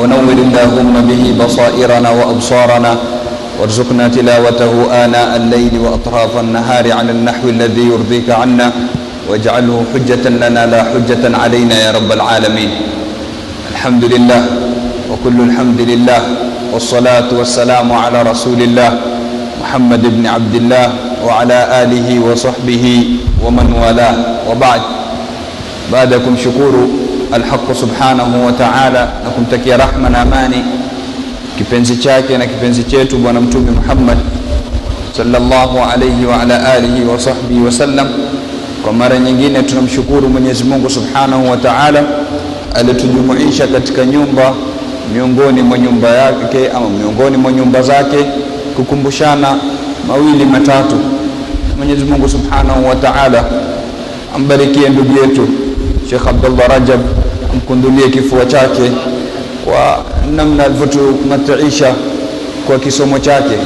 ونور اللهم به بصائرنا وأبصارنا وارزقنا تلاوته آناء الليل وأطراف النهار على النحو الذي يرضيك عنا واجعله حجة لنا لا حجة علينا يا رب العالمين. الحمد لله وكل الحمد لله والصلاة والسلام على رسول الله محمد بن عبد الله وعلى آله وصحبه ومن والاه وبعد. بعدكم شكور الحق سبحانه وتعالى نكم تكي رحمة amani kipenzi chake na kipenzi chetu bwana mtume Muhammad sallallahu alayhi wa ala alihi wa sahbihi wasallam. Kwa mara nyingine tunamshukuru Mwenyezi Mungu Subhanahu wa Ta'ala alitujumuisha katika nyumba miongoni mwa nyumba yake ama miongoni mwa nyumba zake kukumbushana mawili matatu. Mwenyezi Mungu Subhanahu wa Ta'ala ambarikie ndugu yetu Sheikh Abdullah Rajab, amkundulie kifua chake kwa namna alivyotumataisha kwa kisomo chake.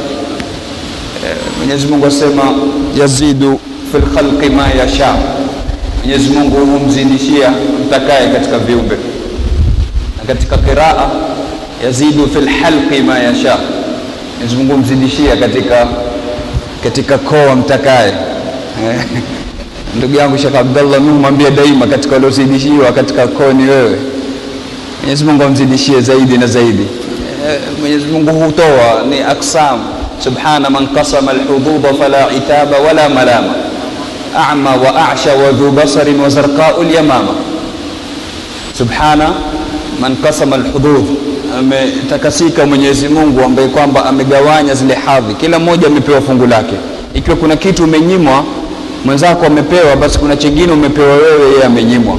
Mwenyezi Mungu asema yazidu fil khalqi ma yasha. Mwenyezi Mungu humzidishia mtakaye katika viumbe. Na katika qiraa yazidu fil halqi ma yasha. Mwenyezi Mungu humzidishia katika koa mtakaye. Ndugu yangu Sheikh Abdullah, mimi mwambie daima katika lozidishiwa katika koa ni wewe. Mwenyezi Mungu amzidishie zaidi na zaidi. Mwenyezi Mungu hutoa ni aksam. Subhana man qasama al-hudud fala itaba wala malama, a'ma wa a'sha wa dhu basarin wa zarqa'u al-yamama. Subhana man qasama al-hudud, ametakasika Mwenyezi Mungu ambaye kwamba amegawanya zile hadhi, kila mmoja amepewa fungu lake. Ikiwa kuna kitu umenyimwa mwenzako amepewa, basi kuna chingine umepewa wewe, yeye amenyimwa.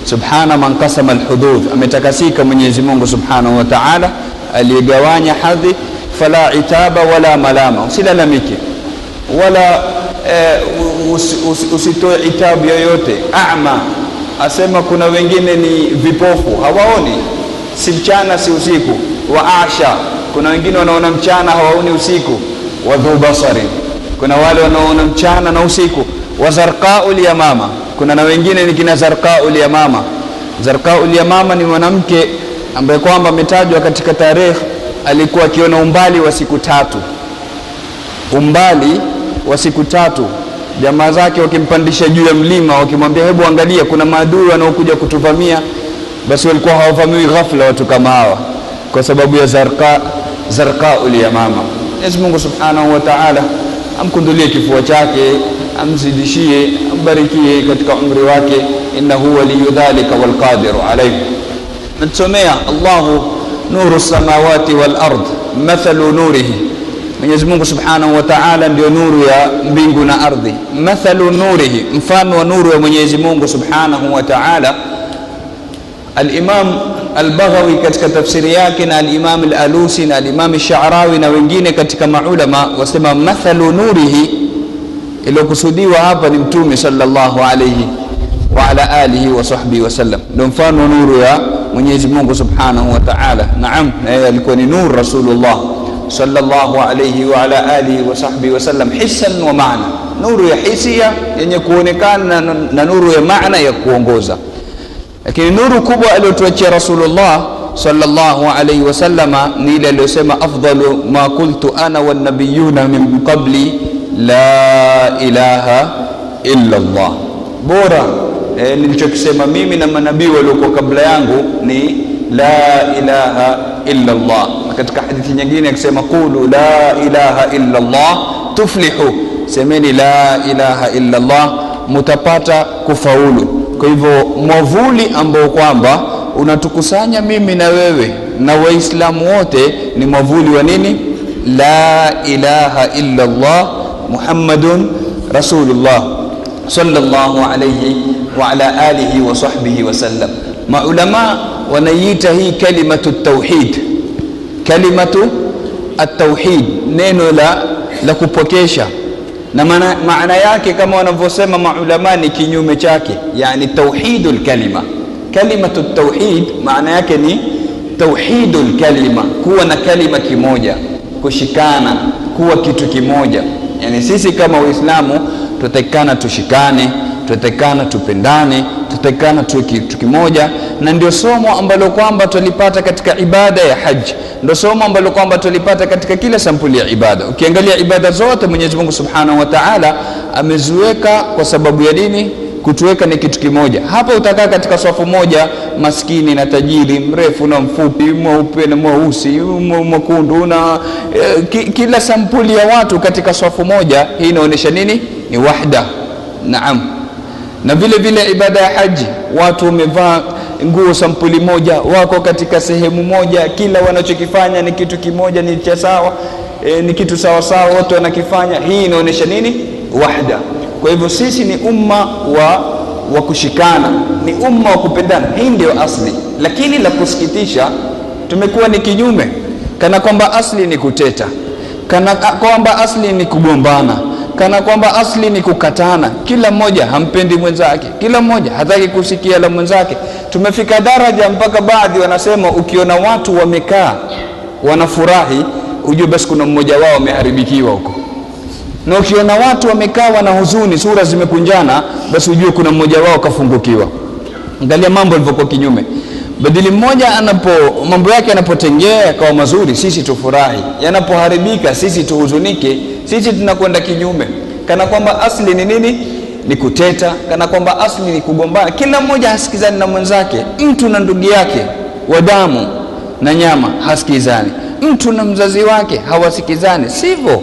Subhana man qasama al-hudud, ametakasika Mwenyezi Mungu Subhanahu wa Ta'ala aliyegawanya hadhi. Fala itaba wala malama, usilalamike wala usitoe itabu yoyote. A'ma, asema kuna wengine ni vipofu, hawaoni si mchana si usiku. Wa asha, kuna wengine wanaona mchana hawaoni usiku. Wa dhu basari, kuna wale wanaona mchana na usiku. Wa zarqa'ul yamama, kuna na wengine ni kina zarqa'ul yamama. Zarqa'ul yamama ni mwanamke ambaye kwamba ametajwa katika tarehe alikuwa akiona umbali wa siku 3. Umbali wa siku 3. Jamaa zake wakimpandisha juu ya mlima wakimwambia hebu angalia kuna maadui wanaokuja kutuvamia, basi walikuwa hawavamiwi ghafla watu kama hawa kwa sababu ya zarqa'ul yamama. Mwenyezi Mungu Subhanahu wa Ta'ala amkundulie kifua chake, amzidishie, ambarikie katika umri wake. Innahu waliyyu dhalika wal qadiru alayhi. Natusomea Allahu nuru samawati wal ard mathalu nurihi. Mwenyezi Mungu Subhanahu wa Ta'ala ndio nuru ya mbingu na ardhi. Mathalu nurihi, mfano wa nuru ya Mwenyezi Mungu Subhanahu wa Ta'ala. Al-Imam Al-Baghawi katika tafsiri yake na Al-Imam Al-Alusi na Al-Imam Al-Sha'rawi na wengine katika maulama wasema mathalu nurihi, iliyokusudiwa hapa ni Mtume sallallahu alayhi wa ala alihi wa sahbihi wasallam, ndio mfano wa nuru ya Mwenyezi Mungu Subhanahu wa Ta'ala. Naam, yeye alikuwa ni nur Rasulullah sallallahu alayhi wa ala alihi wa sahbihi wasallam, hissan wa maana, nuru ya hisia yenye kuonekana na nuru ya maana ya kuongoza. Lakini nuru kubwa aliyotuachia Rasulullah sallallahu alayhi wasallam ni ile aliyosema afdalu ma qultu ana wan nabiyuna min qabli la ilaha illa Allah. Bora nilichokisema mimi na manabii waliokuwa kabla yangu ni la ilaha illa Allah. Katika hadithi nyingine akisema qulu la ilaha illa Allah tuflihu, semeni la ilaha illa Allah mutapata kufaulu. Kwa hivyo mwavuli ambao kwamba unatukusanya mimi na wewe na waislamu wote ni mwavuli wa nini? La ilaha illa Allah Muhammadun Rasulullah sallallahu alayhi wa ala alihi wa sahbihi wasallam. Maulama wanaiita hii kalimatu tauhid, kalimatu at-tauhid, neno la kupokesha. Na maana yake kama wanavyosema maulama ni kinyume chake, yani tauhidul kalima. Kalimatu tauhid maana yake ni tauhidul kalima, kuwa na kalima kimoja, kushikana, kuwa kitu kimoja. Yani sisi kama Waislamu tutakana tushikane, tutakana tupendane, tutakana tuwe kitu kimoja. Na ndio somo ambalo kwamba tulipata katika ibada ya haji, ndio somo ambalo kwamba tulipata katika kila sampuli ya ibada. Ukiangalia ibada zote Mwenyezi Mungu Subhanahu wa Ta'ala ameziweka kwa sababu ya dini, kutuweka ni kitu kimoja. Hapa utakaa katika safu moja, maskini na tajiri, mrefu na mfupi, mweupe na mweusi, mwekundu na kila sampuli ya watu katika safu moja. Hii inaonyesha nini? Ni wahda. Naam. Na vile vile ibada ya haji, watu wamevaa nguo sampuli moja, wako katika sehemu moja, kila wanachokifanya ni kitu kimoja, ni cha sawa, ni kitu sawa sawa, watu wanakifanya. Hii inaonyesha nini? Wahda. Kwa hivyo sisi ni umma wa kushikana, ni umma wa kupendana. Hii ndio asli. Lakini la kusikitisha, tumekuwa ni kinyume, kana kwamba asli ni kuteta, kana kwamba asli ni kugombana, kana kwamba asli ni kukatana. Kila mmoja hampendi mwenzake, kila mmoja hataki kusikia la mwenzake. Tumefika daraja mpaka baadhi wanasema ukiona watu wamekaa wanafurahi, ujue basi kuna mmoja wao ameharibikiwa huko. Na ukiona watu wamekaa wana huzuni, sura zimekunjana, basi ujue kuna mmoja wao kafungukiwa. Angalia mambo yalivyokuwa kinyume. Badili mmoja mambo yake yanapotengea kwa mazuri, sisi tufurahi. Yanapoharibika, sisi tuhuzunike. Sisi tunakwenda kinyume, kana kwamba asli ni nini? Ni kuteta, kana kwamba asli ni kugombana. Kila mmoja hasikizani na mwenzake. Mtu na ndugu yake wa damu na nyama hasikizani, mtu na mzazi wake hawasikizani. Sivyo.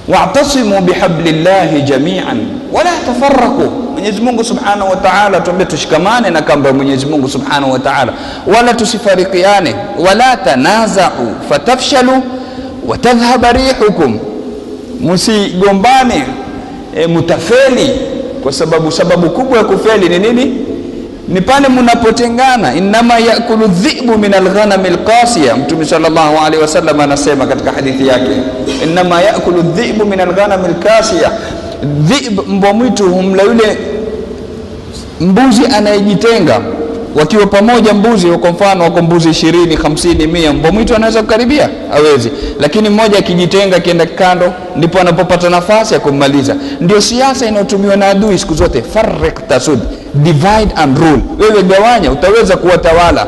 wa'tasimu bihablillahi jami'an wala tafarraqu. Mwenyezi Mungu Subhanahu wa Ta'ala tuambie tushikamane na kamba ya Mwenyezi Mungu Subhanahu wa Ta'ala, wala tusifarikiane. Wala tanaza'u fatafshalu wa tadhhaba rihukum, msigombane mutafeli. Kwa sababu kubwa ya kufeli ni nini? Ni pale mnapotengana. Inma yakulu dhi'bu min alghanam alqasiya. Mtume sallallahu alaihi wasallam anasema katika hadithi yake, inma yakulu dhi'bu min alghanam alqasiya. Dhi'b, mbwa mwitu, humla yule mbuzi anayejitenga. Wakiwa pamoja mbuzi, kwa mfano wako mbuzi 20, 50, 100, mbwa mwitu anaweza kukaribia? Hawezi. Lakini mmoja akijitenga kienda kando, ndipo anapopata nafasi ya kummaliza. Ndio siasa inayotumiwa na adui siku zote, farriq tasud, divide and rule. Wewe gawanya, utaweza kuwatawala.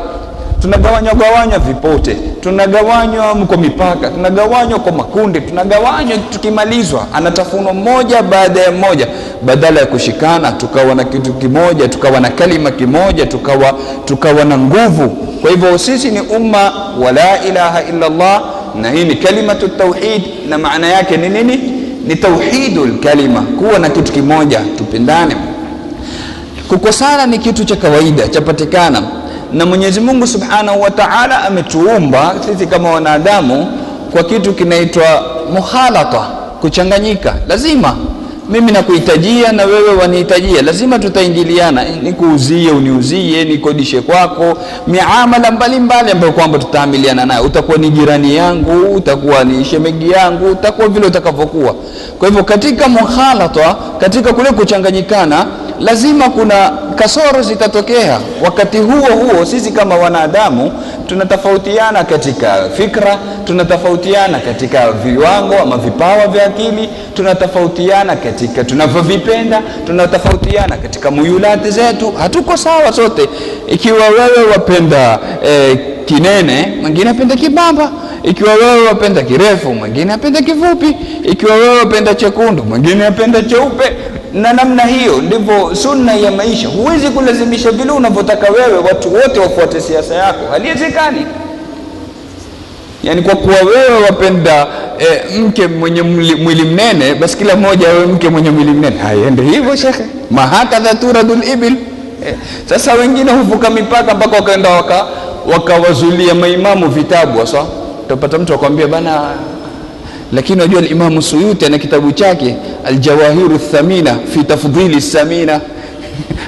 Tunagawanywa vipote, tunagawanywa kwa mipaka, tunagawanywa kwa makundi, tunagawanywa. Tukimalizwa anatafunwa mmoja baada ya mmoja, badala ya kushikana tukawa na kitu kimoja, tukawa na kalima kimoja, tukawa na nguvu. Kwa hivyo sisi ni umma wa la ilaha illa Allah, na hii ni kalimatu tauhid. Na maana yake ni nini? Ni tauhidul kalima, kuwa na kitu kimoja, tupendane. Kukosana ni kitu cha kawaida, chapatikana. Na Mwenyezi Mungu Subhanahu wa Ta'ala ametuumba sisi kama wanadamu kwa kitu kinaitwa muhalata, kuchanganyika. Lazima mimi nakuhitajia na wewe wanihitajia, lazima tutaingiliana. Nikuuzie, uniuzie, nikodishe kwako, miamala mbalimbali ambayo kwamba tutaamiliana nayo. Utakuwa ni jirani yangu, utakuwa ni shemegi yangu, utakuwa vile utakavyokuwa. Kwa hivyo katika muhalata, katika kule kuchanganyikana, lazima kuna kasoro zitatokea. Wakati huo sisi kama wanadamu tunatofautiana katika fikra, tunatofautiana katika viwango ama vipawa vya akili, tunatofautiana katika tunavyovipenda, tunatofautiana katika muyulati zetu. Hatuko sawa sote. Ikiwa wewe wapenda kinene, mwingine apenda kibamba. Ikiwa wewe wapenda kirefu, mwingine apenda kifupi. Ikiwa wewe wapenda chekundu, mwingine apenda cheupe. Na namna hiyo ndivyo sunna ya maisha. Huwezi kulazimisha vile unavyotaka wewe watu wote wafuate siasa yako, haliwezekani. Yani kwa kuwa wewe wapenda mke mwenye mwili mnene, basi kila mmoja awe mke mwenye mwili mnene. Haende hivyo shekhe, mahakadha turadul ibil. Sasa wengine huvuka mipaka mpaka wakaenda wakawazulia maimamu vitabu. Sasa utapata mtu akwambia bana, lakini unajua al-Imam Suyuti ana kitabu chake Al-Jawahiru Thamina fi Tafdhili Samina,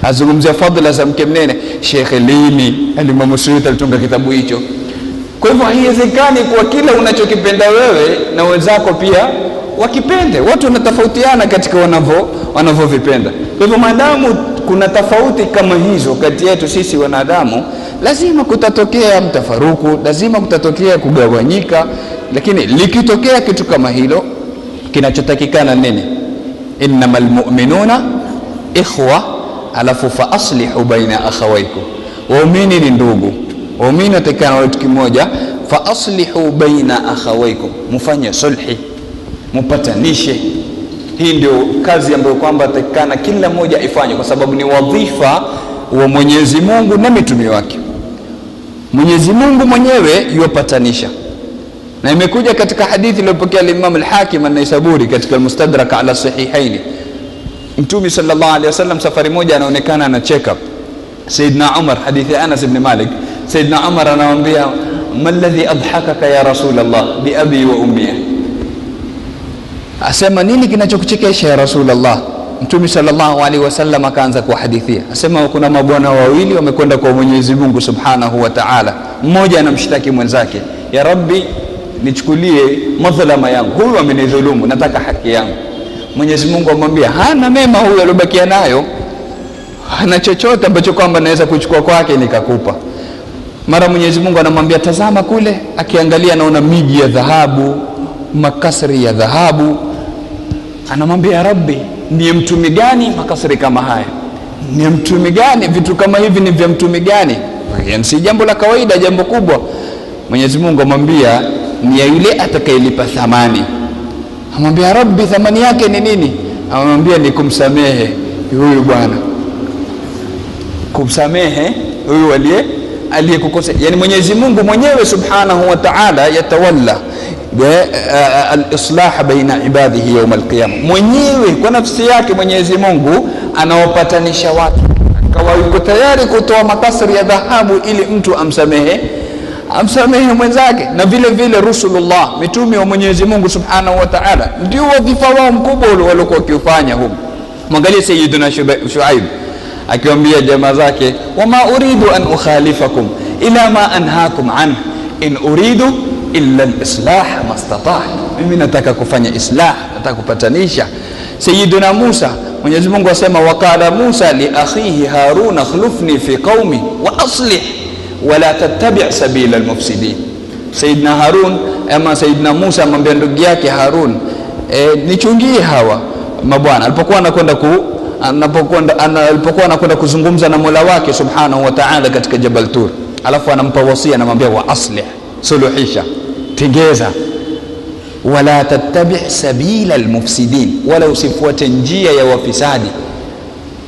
azungumzia fadhila za mke mnene. Sheikh lini al-Imam Suyuti alitunga kitabu hicho? Kwa hivyo haiwezekani kwa kila unachokipenda wewe na wenzako pia wakipende. Watu wanatofautiana katika wanavyovipenda. Kwa hivyo maadamu kuna tofauti kama hizo kati yetu sisi wanadamu, lazima kutatokea mtafaruku, lazima kutatokea kugawanyika. Lakini likitokea kitu kama hilo, kinachotakikana nini? Innamal mu'minuna ikhwa, alafu fa aslihu baina akhawaykum. Waumini ni ndugu, waumini watakana watu kimoja. Fa aslihu baina akhawaykum, mufanye sulhi, mupatanishe. Hii ndio kazi ambayo kwamba atakana kila mmoja ifanye, kwa sababu ni wadhifa wa Mwenyezi Mungu na mitume wake. Mwenyezi Mungu mwenyewe yupatanisha, na imekuja katika hadithi iliyopokea Imam al-Hakim an-Naisaburi katika al-Mustadrak ala sahihaini. Mtume sallallahu alaihi wasallam safari moja anaonekana ana check up Sayyidina Umar, hadithi Anas ibn Malik. Sayyidina Umar anamwambia, ma alladhi adhakaka ya Rasulullah bi abi wa ummi? Asema, nini kinachokuchekesha ya Rasulullah? Mtume sallallahu alaihi wasallam akaanza kuhadithia, asema, kuna mabwana wawili wamekwenda kwa Mwenyezi Mungu subhanahu wa ta'ala. Mmoja anamshtaki mwenzake, ya Rabbi, nichukulie madhlama yangu, huyu amenidhulumu, nataka haki yangu. Mwenyezi Mungu amwambia, hana mema huyu aliyobakia nayo, hana chochote ambacho kwamba naweza kuchukua kwake nikakupa. Mara Mwenyezi Mungu anamwambia, tazama kule. Akiangalia anaona miji ya dhahabu, makasri ya dhahabu. Anamwambia, ya Rabbi, ni mtumi gani makasri kama haya? Ni mtumi gani? Vitu kama hivi ni vya mtumi gani? Yani si jambo la kawaida, jambo kubwa. Mwenyezi Mungu amwambia, ni ya yule atakayelipa thamani. Amwambia, ya Rabbi, thamani yake ni nini? Amwambia, ni kumsamehe huyu bwana, kumsamehe huyu aliyekukosea. Yani Mwenyezi Mungu mwenyewe subhanahu wa ta'ala yatawalla al-islah baina ibadihi yawm al-qiyamah. Mwenyewe kwa nafsi yake Mwenyezi Mungu anawapatanisha watu, akawa yuko tayari kutoa makasri ya dhahabu ili mtu amsamehe mwenzake. Na vile vile Rasulullah, mitume wa Mwenyezi Mungu subhanahu wa ta'ala, ndio wadhifa wao mkubwa waliokuwa wakiufanya huko. Mwangalie Sayyidina Shuaib akiwaambia jamaa zake, wama uridu an ukhalifakum ila ma anhaakum an in uridu illa al-islah mastata'tu, mimi nataka kufanya islah, nataka kupatanisha. Sayyidina Musa, Mwenyezi Mungu asema, waqala Musa li akhihi Harun akhlifni fi qaumi wa aslih wala tattabi' sabila al-mufsidin. Sayyidina Harun ama Sayyidina Musa amwambia ndugu yake Harun, nichungie hawa mabwana. Alipokuwa anakwenda kuzungumza na Mola wake subhanahu wa ta'ala katika Jabal Tur, alafu anampa wasia, anamwambia, wa aslih, suluhisha, tengeza, wala tattabi' sabila al-mufsidin, wala usifuate njia ya wafisadi.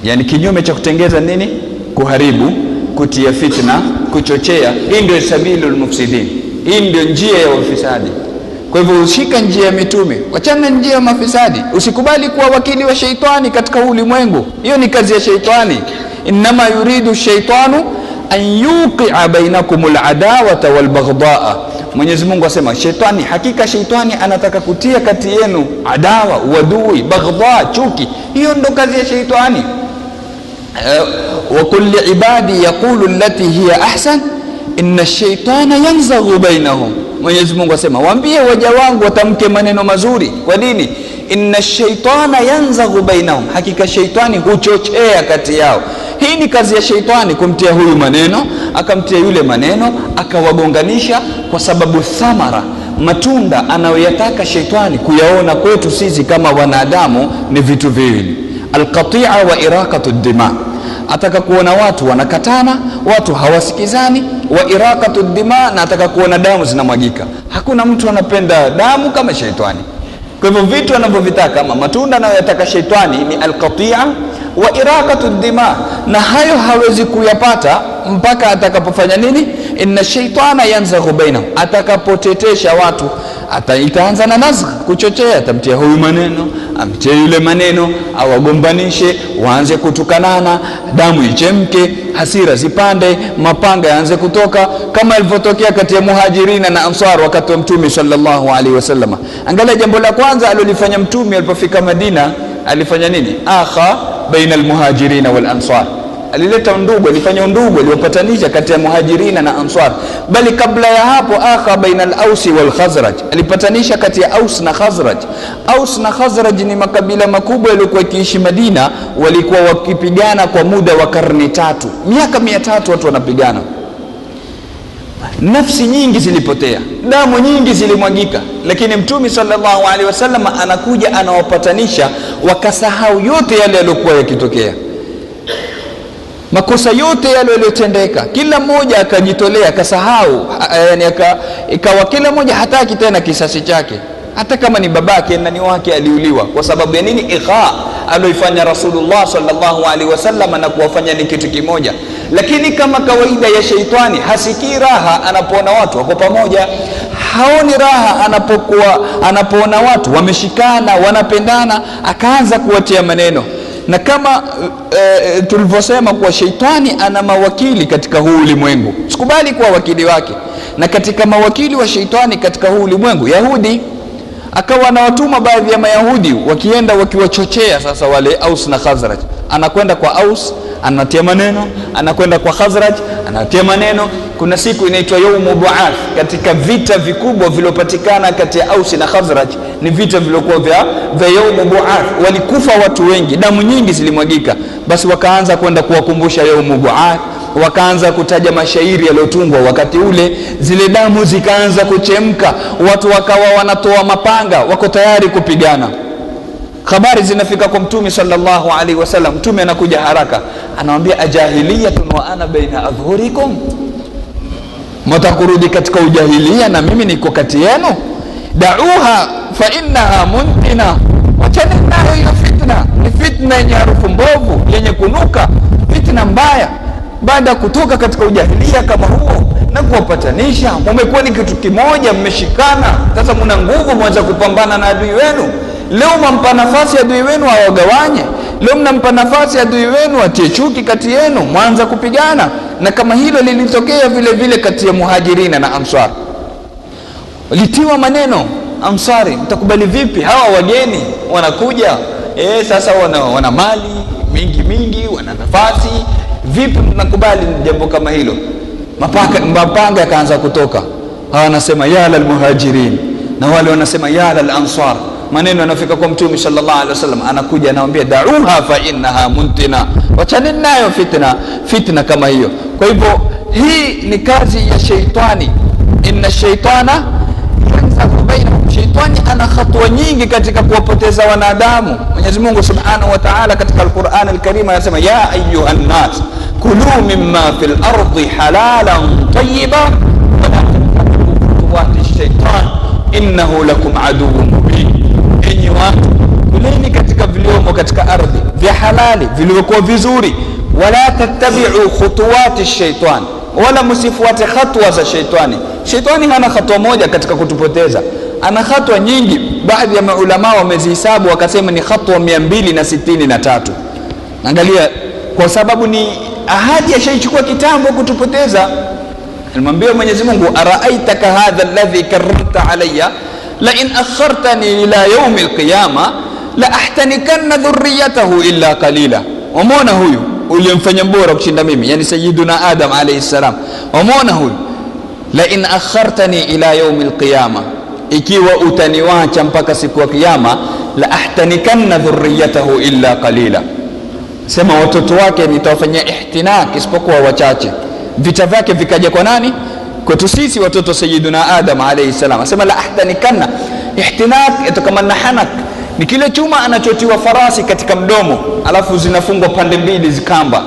Yani kinyume cha kutengeza nini? Kuharibu, kutia fitna, kuchochea. Hii ndio sabilul mufsidin, hii ndio njia ya wafisadi. Kwa hivyo ushika njia ya mitume, wachana njia ya mafisadi. Usikubali kuwa wakili wa sheitani katika ulimwengu, hiyo ni kazi ya sheitani. Inma yuridu shaitanu an yuqi'a bainakumul adawata wal baghdha. Mwenyezi Mungu asema, sheitani, hakika sheitani anataka kutia kati yenu adawa, uadui, baghdha, chuki. Hiyo ndo kazi ya sheitani. Wa kulli ibadi yaqulu allati hiya ahsan inna ash-shaytana yanzaghu bainahum. Mwenyezi Mungu asema, waambie waja wangu watamke maneno mazuri. Kwa nini? Inna ash-shaytana yanzaghu bainahum, hakika sheitani huchochea kati yao. Hii ni kazi ya sheitani, kumtia huyu maneno, akamtia yule maneno, akawagonganisha, kwa sababu thamara, matunda anayoyataka sheitani kuyaona kwetu sisi kama wanadamu ni vitu viwili: alqati'a wa iraqatu ad-dima. Ataka kuona watu wanakatana, watu hawasikizani, wa iraqatu ad-dima, na ataka kuona damu zinamwagika. Hakuna mtu anapenda damu kama sheitani. Kwa hivyo vitu anavyovitaka ama matunda anayoyataka sheitani ni alqati'a wa iraqatu ad-dima, na hayo hawezi kuyapata mpaka atakapofanya nini? Inna shaytana yanzaghu bainahum, atakapotetesha watu. Itaanza na nazgh, kuchochea, atamtia huyu maneno, amtie yule maneno, awagombanishe, waanze kutukanana, damu ichemke, hasira zipande, mapanga yaanze kutoka, kama ilivyotokea kati ya Muhajirina na Ansar wakati wa Mtume sallallahu alaihi wasallam. Angalia jambo la kwanza alilofanya Mtume alipofika Madina, alifanya nini? Akha baina almuhajirina wal ansar, alileta undugu, alifanya undugu, aliopatanisha kati ya Muhajirina na Ansar. Bali kabla ya hapo, akha baina al-Aus wal Khazraj, alipatanisha kati ya Aus na Khazraj. Aus na Khazraj ni makabila makubwa yaliokuwa yakiishi Madina, walikuwa wakipigana kwa muda wa karne 3, miaka 300 watu wanapigana. nafsi nyingi zilipotea, damu nyingi zilimwagika, lakini Mtume sallallahu alaihi wasallam anakuja anawapatanisha, wakasahau yote yale yaliokuwa yakitokea, makosa yote yale yaliyotendeka, kila mmoja akajitolea, akasahau, yani ikawa kila mmoja hataki tena kisasi chake, hata kama ni babake na ni wake aliuliwa. Kwa sababu ya nini? Ikha aloifanya Rasulullah sallallahu alaihi wasallam na kuwafanya ni kitu kimoja. Lakini kama kawaida ya sheitani, hasikii raha anapoona watu wako pamoja, haoni raha anapoona watu wameshikana wanapendana, akaanza kuwatia maneno. Na kama tulivyosema kuwa sheitani ana mawakili katika huu ulimwengu, sikubali kuwa wakili wake. Na katika mawakili wa sheitani katika huu ulimwengu, Yahudi, akawa anawatuma baadhi ya Mayahudi wakienda wakiwachochea sasa wale Aus na Khazraj. Anakwenda kwa Aus anatia maneno, anakwenda kwa Khazraj anatia maneno. Kuna siku inaitwa Yaumu Bu'ath, katika vita vikubwa vilopatikana kati ya Aus na Khazraj, ni vita vilokuwa vya Yaumu Bu'ath. Walikufa watu wengi, damu nyingi zilimwagika. Basi wakaanza kwenda kuwakumbusha Yaumu Bu'ath, wakaanza kutaja mashairi yaliyotungwa wakati ule, zile damu zikaanza kuchemka, watu wakawa wanatoa mapanga, wako tayari kupigana. Habari zinafika kwa Mtume sallallahu alaihi wasallam. Mtume anakuja haraka, anamwambia ajahiliyatun wa ana baina adhhurikum, mtakurudi katika ujahilia na mimi niko kati yenu. Da'uha fa innaha muntina, wachana nayo hiyo fitna, ni fitna yenye harufu mbovu, yenye kunuka, fitna mbaya. Baada ya kutoka katika ujahilia kama huo na kuwapatanisha, mmekuwa ni kitu kimoja, mmeshikana, sasa mna nguvu, mwanza kupambana na adui wenu. Leo mnampa nafasi adui wenu awagawanye, leo mnampa nafasi adui wenu atie chuki kati yenu, mwanza kupigana. Na kama hilo lilitokea vile vile kati ya Muhajirina na Ansar, walitiwa maneno. Ansari, mtakubali vipi hawa wageni wanakuja, sasa wana mali mingi, wana nafasi, vipi mnakubali jambo kama hilo? Mapanga yakaanza kutoka, hawa wanasema ya lal muhajirin na wale wanasema ya lal ansar. Maneno yanafika kwa Mtume sallallahu alaihi wasallam, anakuja anawaambia da'uha fa innaha muntina, wachana nayo fitna kama hiyo. Kwa hivyo hii ni kazi ya sheitani. Inna shaitana yanzahu bainahum, shaitani ana hatua nyingi katika kuwapoteza wanadamu. Mwenyezi Mungu subhanahu wa ta'ala katika Al-Qur'an Al-Karim anasema ya ayyuhan nas kulu mimma fil ardi halalan tayyiban wa la tattabi'u khutuwati ash-shaytan innahu lakum aduwwun mubin. Enyi watu, kuleni katika viliomo katika ardhi vya halali vilivyokuwa vizuri, wala tattabi'u khutuwati ash-shaytan, wala msifuate hatua za shaitani. Shaitani hana hatua moja katika kutupoteza, ana hatua nyingi. Baadhi ya maulama wamezihesabu wakasema ni hatua 263. Angalia, kwa sababu ni ahadi ashaichukua kitambo kutupoteza. Alimwambia Mwenyezi Mungu, araaitaka hadha alladhi karramta alayya la in akhartani ila yawm alqiyama la ahtanikanna dhurriyatahu illa qalila. Umeona huyu uliyemfanya bora kushinda mimi, yani sayyiduna Adam alayhi salam. Umeona huyu, la in akhartani ila yawm alqiyama, ikiwa utaniwacha mpaka siku ya kiyama, la ahtanikanna dhurriyatahu illa qalila. Sema watoto wake nitawafanyia ihtinak isipokuwa wachache. Vita vyake vikaja kwa nani? Kwetu sisi watoto sayyiduna Adam alayhi salam. Asema la ahtanikanna, ihtinak itakamana hanak, ni kile chuma anachotiwa farasi katika mdomo alafu zinafungwa pande mbili zikamba.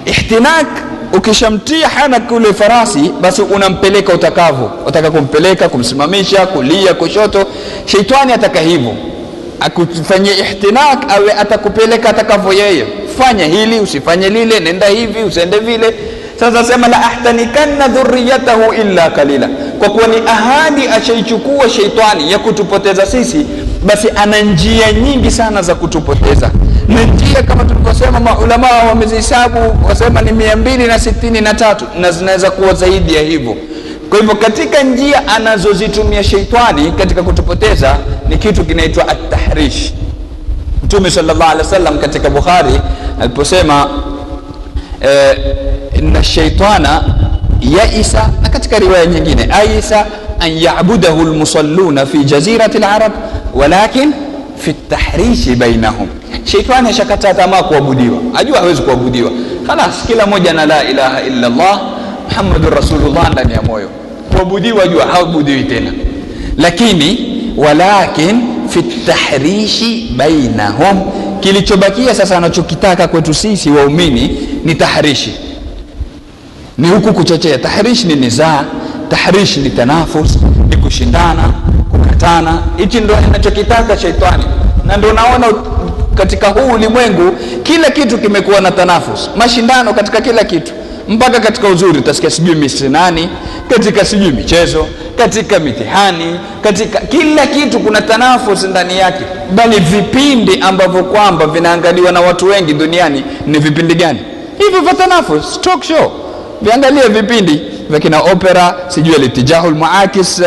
Ihtinak, ukishamtia hanak ule farasi, basi unampeleka utakavyo. Utaka kumpeleka, kumsimamisha, kulia, kushoto. Shaitani ataka hivyo, akufanyia ihtinak, awe atakupeleka atakavyo yeye. Fanya hili, usifanye lile, nenda hivi, usende vile. Sasa sema la ahtanikanna dhurriyatahu illa qalila, kwa kuwa ni ahadi ashaichukua shaitani ya kutupoteza sisi, basi ana njia nyingi sana za kutupoteza. Na njia kama tulivyosema maulama wamezihesabu, wasema ni 263 na zinaweza kuwa zaidi ya hivyo. Kwa hivyo katika njia anazozitumia shaitani katika kutupoteza ni kitu kinaitwa at-tahrish. Mtume sallallahu alaihi wasallam katika Bukhari aliposema inna shaitana yaisa, na katika riwaya nyingine aisa an ya'budahu almusalluna fi jazirati alarab walakin fi at-tahrish bainahum. Shaitani ashakata tamaa kuabudiwa, ajua hawezi kuabudiwa. Khalas, kila mmoja na la ilaha illa Allah Muhammadur Rasulullah ndani ya moyo, kuabudiwa jua haabudiwi tena. Lakini walakin fi tahrishi bainahum, kilichobakia sasa anachokitaka kwetu sisi waumini ni tahrishi, ni huku kuchochea. Tahrishi ni nizaa, tahrishi ni tanafus, ni kushindana, kukatana. Hichi ndio anachokitaka shaitani, na ndio naona katika huu ulimwengu kila kitu kimekuwa na tanafus, mashindano katika kila kitu, mpaka katika uzuri utasikia sijui Miss nani, katika sijui michezo, katika mitihani, katika kila kitu kuna tanafus ndani yake. Bali vipindi ambavyo kwamba vinaangaliwa na watu wengi duniani ni vipindi gani? Hivyo vya tanafus, talk show. Viangalia vipindi vya kina opera, sijui Al-Ittijahul Muakis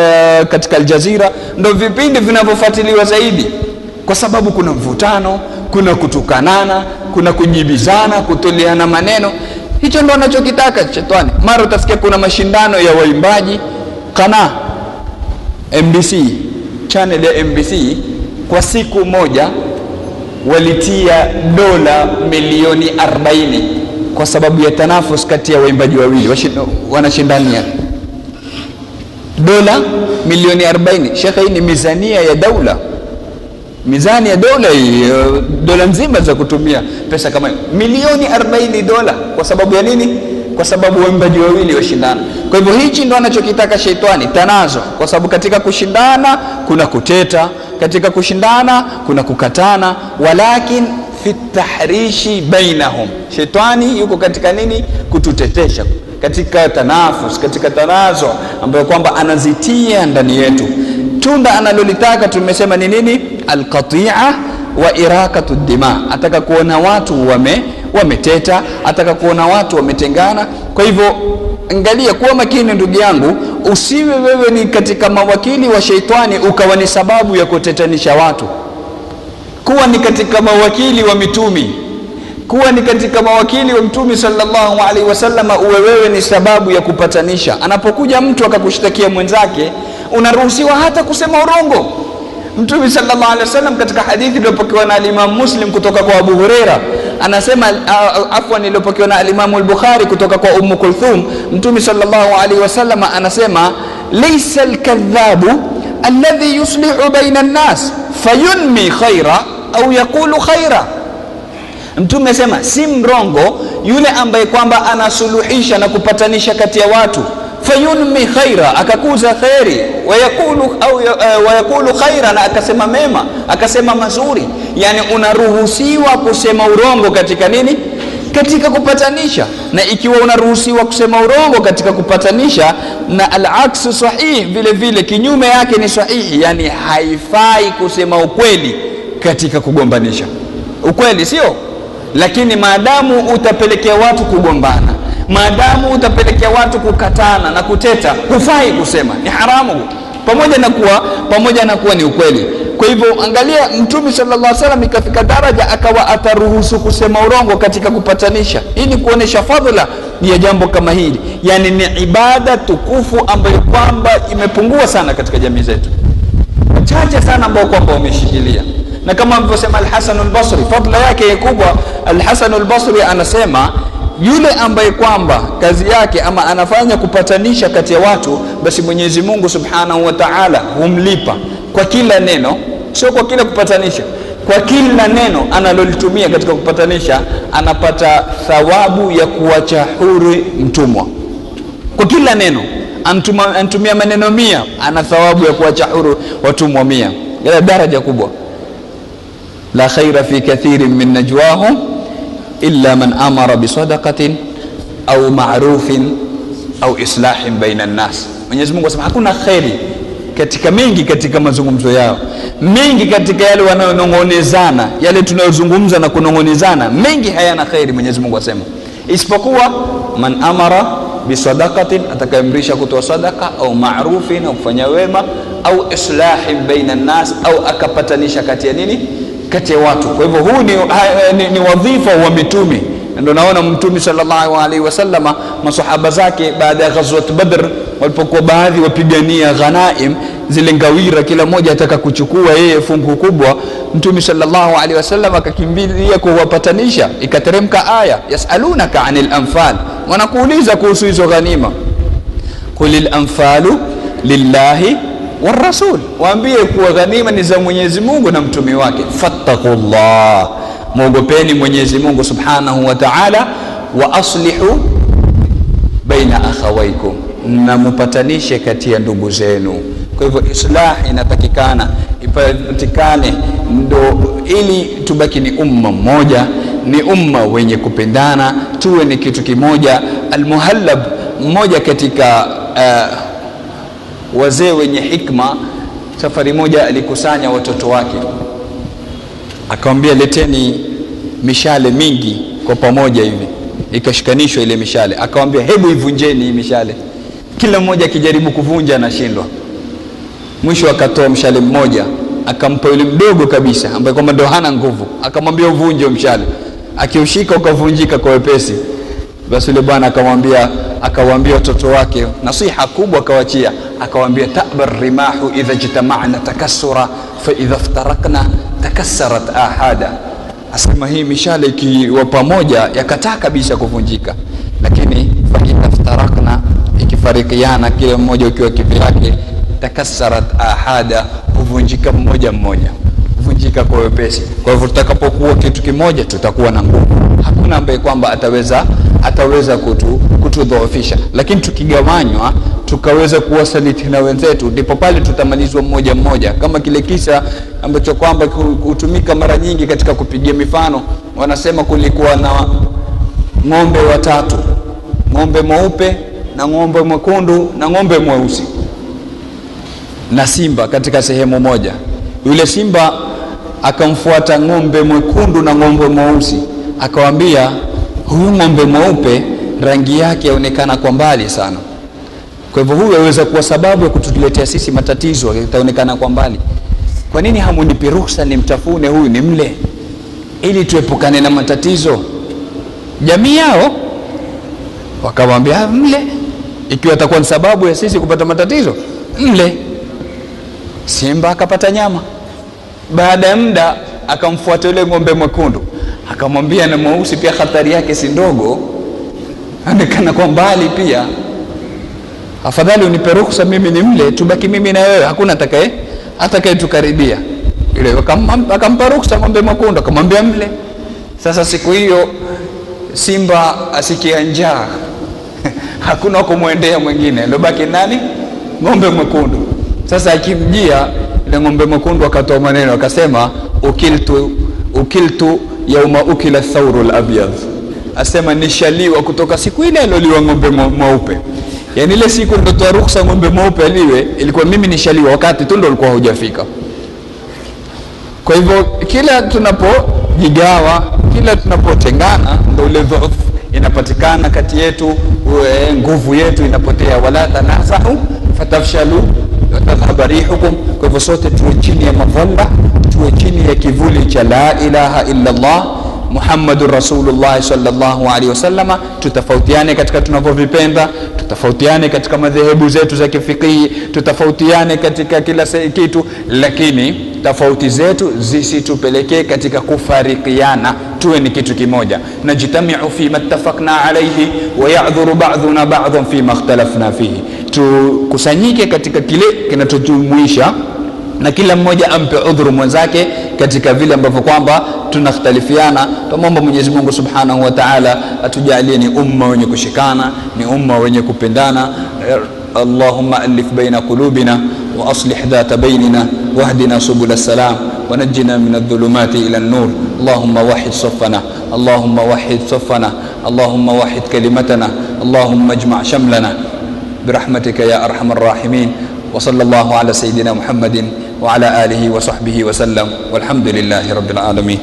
katika Al Jazeera, ndio vipindi vinavyofuatiliwa zaidi, kwa sababu kuna mvutano, kuna kutukanana, kuna kujibizana, kutoleana maneno. Hicho ndo anachokitaka shetani. Mara utasikia kuna mashindano ya waimbaji. Kana MBC, channel ya MBC kwa siku moja walitia dola milioni 40 kwa sababu ya tanafus kati ya waimbaji wawili wanashindania. Dola milioni 40. Shekha, hii ni mizania ya daula. Mizani ya dola hii, dola nzima za kutumia pesa kama milioni 40 dola. Kwa sababu ya nini? Kwa sababu waimbaji wawili washindana. Kwa hivyo hichi ndo anachokitaka shaitani, tanazo. Kwa sababu katika kushindana kuna kuteta, katika kushindana kuna kukatana. Walakin fi tahrishi bainahum, shaitani yuko katika nini? Kututetesha, katika tanafus, katika tanazo ambayo kwamba anazitia ndani yetu. Tunda analolitaka tumesema ni nini? Al-qati'a wa irakatu dima. Ataka kuona watu wameteta, ataka kuona watu wametengana. Kwa hivyo angalia, kuwa makini ndugu yangu, usiwe wewe ni katika mawakili wa shaitani ukawa ni sababu ya kutetanisha watu. Kuwa ni katika mawakili wa mitumi, kuwa ni katika mawakili wa Mtume sallallahu alaihi wasallam, uwe wewe ni sababu ya kupatanisha. Anapokuja mtu akakushtakia mwenzake, unaruhusiwa hata kusema urongo. Mtume sallallahu alaihi wasallam katika hadithi iliyopokewa na Imam Muslim kutoka kwa Abu Huraira anasema, afwan, iliyopokewa na Imam al-Bukhari kutoka kwa Ummu Kulthum, Mtume sallallahu alaihi wasallam anasema, laysa al-kadhabu alladhi yuslihu baina an-nas fayunmi khaira au yaqulu khaira. Mtume asema si mrongo yule ambaye kwamba anasuluhisha na kupatanisha kati ya watu, fayunmi khaira, akakuza khairi, wayakulu khaira, na akasema mema, akasema mazuri. Yani unaruhusiwa kusema urongo katika nini? Katika kupatanisha. Na ikiwa unaruhusiwa kusema urongo katika kupatanisha, na al-aksu sahih, vile vile kinyume yake ni sahihi. Yani haifai kusema ukweli katika kugombanisha. Ukweli sio, lakini maadamu utapelekea watu kugombana, maadamu utapelekea watu kukatana na kuteta, hufai kusema, ni haramu, pamoja na kuwa ni ukweli. Kwa hivyo angalia, Mtume sallallahu alaihi wasallam ikafika daraja akawa ataruhusu kusema urongo katika kupatanisha. Hii ni kuonesha fadhila ya jambo kama hili. Yani ni ibada tukufu ambayo kwamba imepungua sana katika jamii zetu, chache sana ambao kwamba wameshikilia. Na kama alivyosema Al-Hasan al-Basri, fadhila yake kubwa. Al-Hasan al-Basri anasema yule ambaye kwamba kazi yake ama anafanya kupatanisha kati ya watu, basi Mwenyezi Mungu Subhanahu wa Ta'ala humlipa kwa kila neno, sio kwa kila kupatanisha, kwa kila neno analolitumia katika kupatanisha anapata thawabu ya kuacha huru mtumwa. Kwa kila neno antumia maneno 100, ana thawabu ya kuacha huru watumwa 100. Ila daraja kubwa. La khaira fi kathirin min najwahum illa man amara bisadaqatin au ma'rufin au islahin baina an-nas. Mwenyezi Mungu asema hakuna khairi katika mengi katika mazungumzo yao, mengi katika yale wanayonongonezana, yale tunayozungumza na kunongonezana, mengi hayana khairi. Mwenyezi Mungu asema isipokuwa man amara bisadaqatin, atakayeamrisha kutoa sadaka, au ma'rufin, au kufanya wema, au islahin baina an-nas, au akapatanisha kati ya nini? Kati ya watu. Kwa hivyo huu ni wadhifa wa mitume. Ndio naona Mtume sallallahu alaihi wasallama, masahaba zake baada ya ghazwat Badr, walipokuwa baadhi wapigania ghanaim, zile ngawira, kila mmoja ataka kuchukua yeye fungu kubwa, Mtume sallallahu alaihi wasallam akakimbilia kuwapatanisha, ikateremka aya yasalunaka anil anfal, wanakuuliza kuhusu hizo ghanima. Qulil anfalu lillahi war rasul, waambie kuwa ghanima ni za Mwenyezi Mungu na mtume wake. Fattaqullah, muogopeni Mwenyezi Mungu subhanahu wa ta'ala. Wa aslihu baina akhawaykum, na mupatanishe kati ya ndugu zenu. Kwa hivyo islah inatakikana ipatikane, ndo ili tubaki ni umma mmoja, ni umma wenye kupendana, tuwe ni kitu kimoja. Al-Muhallab, mmoja katika wazee wenye hikma, safari moja alikusanya watoto wake, akamwambia leteni mishale mingi kwa pamoja hivi, ikashikanishwa ile mishale. Akamwambia hebu ivunjeni hii mishale. Kila mmoja akijaribu kuvunja anashindwa. Mwisho akatoa mshale mmoja, akampa yule mdogo kabisa ambaye kwamba ndo hana nguvu, akamwambia uvunje mshale. Akiushika ukavunjika kwa wepesi. Basi yule bwana akawaambia watoto wake nasiha kubwa, akawachia, akawaambia ta'bar rimahu idha jitama'na takassura fa idha iftarakna takassarat ahada. Asema hii mishale ikiwa pamoja yakataa kabisa kuvunjika, lakini fa idha iftarakna, ikifarikiana kila mmoja ukiwa kivyake, takassarat ahada, huvunjika mmoja mmoja, huvunjika kwa wepesi. Kwa hivyo tutakapokuwa kitu kimoja tutakuwa na nguvu, hakuna ambaye kwamba ataweza kutudhoofisha. Lakini tukigawanywa tukaweza kuwasaliti na wenzetu, ndipo pale tutamalizwa mmoja mmoja, kama kile kisa ambacho kwamba hutumika mara nyingi katika kupigia mifano. Wanasema kulikuwa na ng'ombe watatu, ng'ombe mweupe na ng'ombe mwekundu na ng'ombe mweusi na simba katika sehemu moja. Yule simba akamfuata ng'ombe mwekundu na ng'ombe mweusi, akawaambia huyu ng'ombe mweupe rangi yake yaonekana kwa mbali sana, kwa hivyo huyu aweza kuwa sababu ya kutuletea sisi matatizo, itaonekana kwa mbali. Kwa nini hamunipi ruhusa nimtafune huyu nimle ili tuepukane na matatizo? Jamii yao wakamwambia mle, ikiwa atakuwa ni sababu ya sisi kupata matatizo mle. Simba akapata nyama. Baada ya muda akamfuata yule ng'ombe mwekundu, akamwambia na mweusi pia hatari yake si ndogo, onekana kwa mbali pia, afadhali unipe ruhusa mimi nimle, tubaki mimi na wewe, hakuna atakaye tukaribia. Yule akampa ruhusa ng'ombe mwekundu, akamwambia mle. Sasa siku hiyo simba asikia njaa hakuna kumwendea mwingine, ndio baki nani? Ng'ombe mwekundu. Sasa akimjia ile ng'ombe mwekundu akatoa maneno, akasema ukiltu yauma ukila thawru al-abyad, asema nishaliwa kutoka siku ile aloliwa ng'ombe mweupe. Yani ile siku ndio toa ruhusa ng'ombe mweupe aliwe, ilikuwa mimi nishaliwa wakati tu ndio ulikuwa hujafika. Kwa hivyo kila tunapojigawa, kila tunapotengana, ndio ile dhaifu inapatikana kati yetu, nguvu yetu inapotea. Wala tanazahu fatafshalu wa tadhhaba rihukum. Kwa hivyo sote tuwe chini ya madhalla, tuwe chini ya kivuli cha la ilaha illa Allah Muhammadur Rasulullah sallallahu alaihi wasallama. Tutafautiane katika tunavyovipenda, tutafautiane katika madhehebu zetu za kifikihi, tutafautiane katika kila kitu, lakini tofauti zetu zisitupelekee katika kufarikiana, tuwe ni kitu kimoja. Najtami'u fi mattafaqna alayhi wa ya'dhuru ba'duna ba'dhan fi ma ikhtalafna fihi, tukusanyike katika kile kinachojumuisha na kila mmoja ampe udhuru mwenzake katika vile ambavyo kwamba tunakhtalifiana. Tumomba Mwenyezi Mungu Subhanahu wa Ta'ala atujalie ni umma wenye kushikana, ni umma wenye kupendana. Allahumma alif baina qulubina wa aslih dhata bainina wahdina subul as-salam wa najjina min adh-dhulumati ila an-nur. Allahumma wahhid saffana, Allahumma wahhid saffana, Allahumma wahhid kalimatana, Allahumma ijma' shamlana برحمتك يا أرحم الراحمين. وصلى الله على سيدنا محمد وعلى آله وصحبه وسلم والحمد لله رب العالمين.